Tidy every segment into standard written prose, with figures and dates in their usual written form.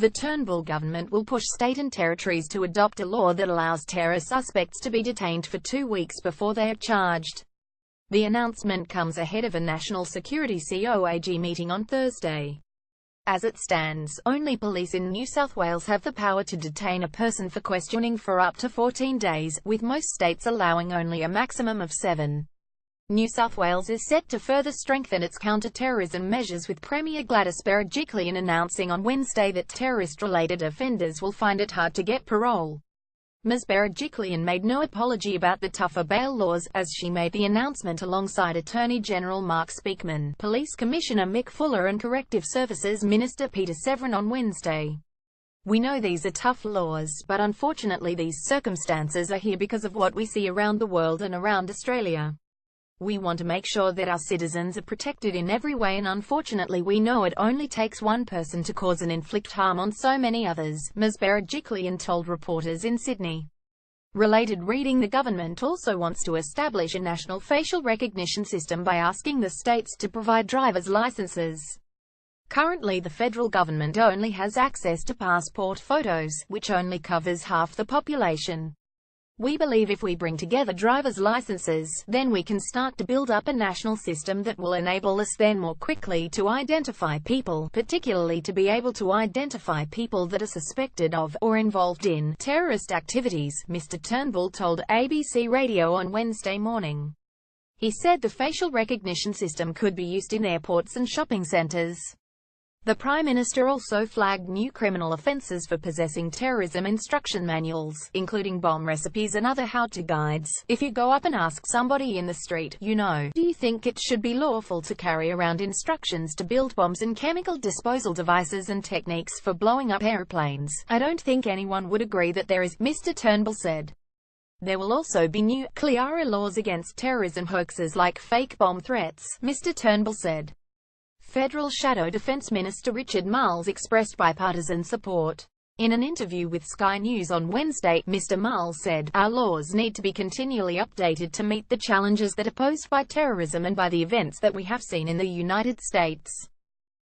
The Turnbull government will push state and territories to adopt a law that allows terror suspects to be detained for 2 weeks before they are charged. The announcement comes ahead of a National Security COAG meeting on Thursday. As it stands, only police in New South Wales have the power to detain a person for questioning for up to 14 days, with most states allowing only a maximum of 7. New South Wales is set to further strengthen its counter-terrorism measures, with Premier Gladys Berejiklian announcing on Wednesday that terrorist-related offenders will find it hard to get parole. Ms. Berejiklian made no apology about the tougher bail laws, as she made the announcement alongside Attorney General Mark Speakman, Police Commissioner Mick Fuller and Corrective Services Minister Peter Severin on Wednesday. "We know these are tough laws, but unfortunately these circumstances are here because of what we see around the world and around Australia. We want to make sure that our citizens are protected in every way, and unfortunately we know it only takes one person to cause and inflict harm on so many others," Ms. Berejiklian told reporters in Sydney. Related reading: the government also wants to establish a national facial recognition system by asking the states to provide driver's licenses. Currently the federal government only has access to passport photos, which only covers half the population. "We believe if we bring together driver's licenses, then we can start to build up a national system that will enable us then more quickly to identify people, particularly to be able to identify people that are suspected of, or involved in, terrorist activities," Mr. Turnbull told ABC Radio on Wednesday morning. He said the facial recognition system could be used in airports and shopping centres. The Prime Minister also flagged new criminal offences for possessing terrorism instruction manuals, including bomb recipes and other how-to guides. "If you go up and ask somebody in the street, do you think it should be lawful to carry around instructions to build bombs and chemical disposal devices and techniques for blowing up airplanes? I don't think anyone would agree that there is," Mr. Turnbull said. There will also be new, clearer laws against terrorism hoaxes like fake bomb threats, Mr. Turnbull said. Federal Shadow Defense Minister Richard Marles expressed bipartisan support. In an interview with Sky News on Wednesday, Mr. Marles said, "Our laws need to be continually updated to meet the challenges that are posed by terrorism and by the events that we have seen in the United States."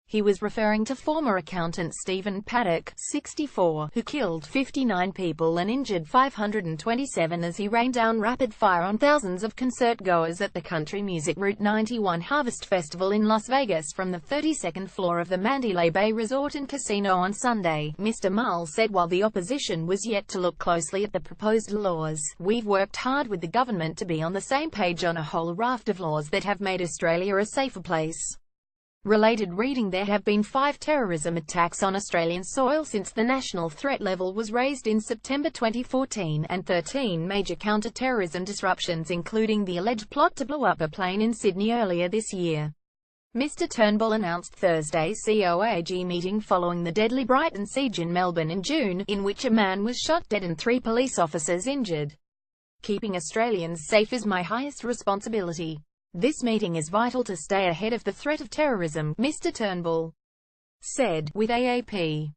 He was referring to former accountant Stephen Paddock, 64, who killed 59 people and injured 527 as he rained down rapid fire on thousands of concert-goers at the country music Route 91 Harvest Festival in Las Vegas from the 32nd floor of the Mandalay Bay Resort and Casino on Sunday. Mr. Marles said while the opposition was yet to look closely at the proposed laws, "We've worked hard with the government to be on the same page on a whole raft of laws that have made Australia a safer place." Related reading: there have been 5 terrorism attacks on Australian soil since the national threat level was raised in September 2014, and 13 major counter-terrorism disruptions, including the alleged plot to blow up a plane in Sydney earlier this year. Mr. Turnbull announced Thursday's COAG meeting following the deadly Brighton siege in Melbourne in June, in which a man was shot dead and 3 police officers injured. "Keeping Australians safe is my highest responsibility. This meeting is vital to stay ahead of the threat of terrorism," Mr. Turnbull said, with AAP.